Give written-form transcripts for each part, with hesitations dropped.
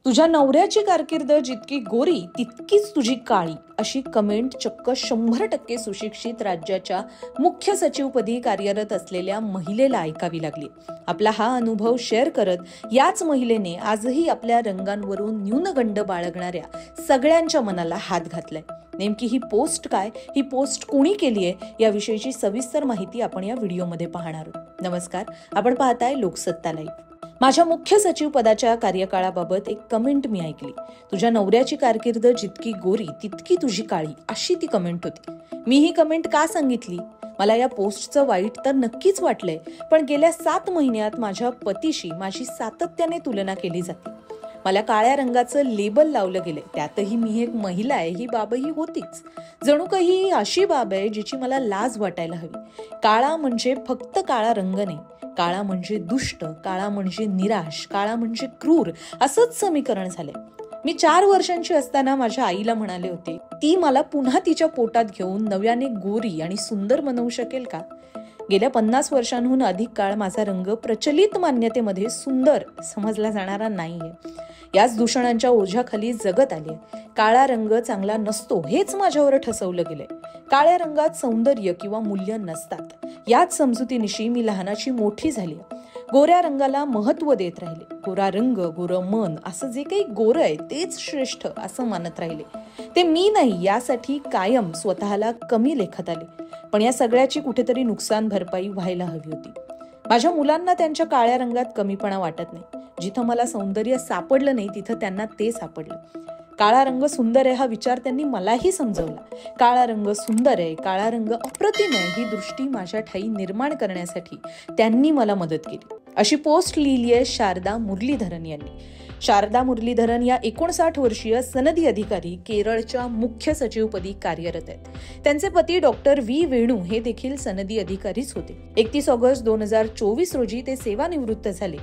तुझ्या नवऱ्याची कारकीर्द जितकी गोरी तितकीच तुझी काळी, अशी कमेंट चक्क 100% सुशिक्षित राज्याच्या मुख्य सचिवपदी कार्यरत असलेल्या महिलेला ऐकावी लागली. आपला हा अनुभव शेअर करत याच महिलेने आजही आपल्या रंगांवरून न्यूनगंड बाळगणाऱ्या सगळ्यांच्या मनाला हात घातलाय. नेमकी ही पोस्ट काय, ही पोस्ट कोणी केली आहे, याविषयीची सविस्तर माहिती आपण या व्हिडिओमध्ये पाहणार आहोत. नमस्कार, आपण पाहताय लोकसत्ता लाईव्ह. माझ्या मुख्य सचिव पदाच्या कार्यकाळाबाबत एक कमेंट मी ऐकली. तुझ्या नवऱ्याची कारकीर्द जितकी गोरी तितकी तुझी काळी, अशी ती कमेंट होती. मी ही कमेंट का सांगितली? मला या पोस्टचं वाईट तर नक्कीच वाटलंय, पण गेल्या 7 महिन्यात माझ्या पतीशी माझी सातत्याने तुलना केली जाते. मला काळ्या रंगाचं लेबल लावलं गेलंय. त्यातही मी एक महिला आहे ही बाबही होतीच. जणू काही अशी बाब आहे जिची मला लाज वाटायला हवी. काळा म्हणजे फक्त काळा रंग नाही, काळा म्हणजे दुष्ट, काळा म्हणजे निराश, काळा म्हणजे क्रूर, असंच समीकरण झालंय. मी 4 वर्षांची असताना माझ्या आईला म्हणाले होते, ती मला पुन्हा तिच्या पोटात घेऊन नव्याने गोरी आणि सुंदर बनवू शकेल का? गेल्या 50 वर्षांहून अधिक काळ माझा रंग प्रचलित मान्यतेमध्ये सुंदर समजला जाणारा नाहीये. याच दूषणांच्या ओझ्याखाली जगत आली. काळा रंग चांगला नसतो हेच माझ्यावर ठसवलं गेलंय. काळ्या रंगात सौंदर्य किंवा मूल्य नसतात. याच समजुतीनिशी मी लहानाची मोठी झाली. गोऱ्या रंगाला महत्व देत राहिले. गोरा रंग, गोरं मन, असं जे काही गोरं आहे तेच श्रेष्ठ असं मानत राहिले. ते मी नाही, यासाठी कायम स्वतःला कमी लेखत आले. पण या सगळ्याची कुठेतरी नुकसान भरपाई व्हायला हवी होती. माझ्या मुलांना त्यांच्या काळ्या रंगात कमीपणा वाटत नाही. जिथं मला सौंदर्य सापडलं नाही तिथं त्यांना ते सापडलं. काळा रंग सुंदर आहे हा विचार त्यांनी मलाही समजवला. काळा रंग सुंदर आहे, काळा रंग अप्रतिम आहे, ही दृष्टी माझ्या ठाई निर्माण करण्यासाठी त्यांनी मला मदत केली. अशी पोस्ट लिहिली आहे शारदा मुरलीधरन यांनी. शारदा मुरलीधरन या 59 वर्षीय सनदी अधिकारी केरळच्या मुख्य सचिवपदी कार्यरत आहेत. त्यांचे पती डॉक्टर व्ही वेणू हे देखील सनदी अधिकारीच होते. 31 ऑगस्ट 2024 रोजी ते सेवानिवृत्त झाले.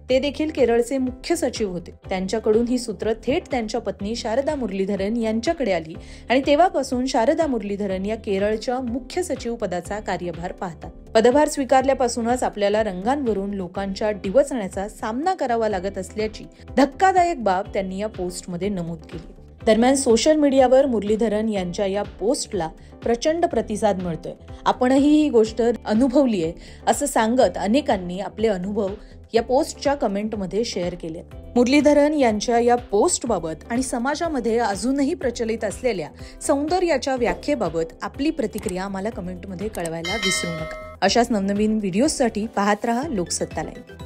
ते देखील केरळचे मुख्य सचिव होते. त्यांच्याकडून ही सूत्र थेट त्यांच्या पत्नी शारदा मुरलीधरन यांच्याकडे आली आणि तेव्हापासून शारदा मुरलीधरन या केरळच्या मुख्य सचिव पदाचा कार्यभार पाहतात. पदभार स्वीकारल्यापासूनच आपल्याला रंगांवरून लोकांच्या डिवचण्याचा सामना करावा लागत असल्याची धक्कादायक बाब त्यांनी या पोस्टमध्ये नमूद केली. दरम्यान सोशल मीडियावर मुरलीधरन यांच्या या पोस्टला प्रचंड प्रतिसाद मिळतोय. आपणही ही गोष्ट अनुभवली आहे असं सांगत अनेकांनी आपले अनुभव या पोस्टच्या कमेंटमध्ये शेअर केले. मुरलीधरन यांच्या या पोस्टबाबत आणि समाजामध्ये अजूनही प्रचलित असलेल्या सौंदर्याच्या व्याख्येबाबत आपली प्रतिक्रिया आम्हाला कमेंटमध्ये कळवायला विसरू नका. अशाच नवनवीन व्हिडिओसाठी पाहत रहा लोकसत्ता लाईव्ह.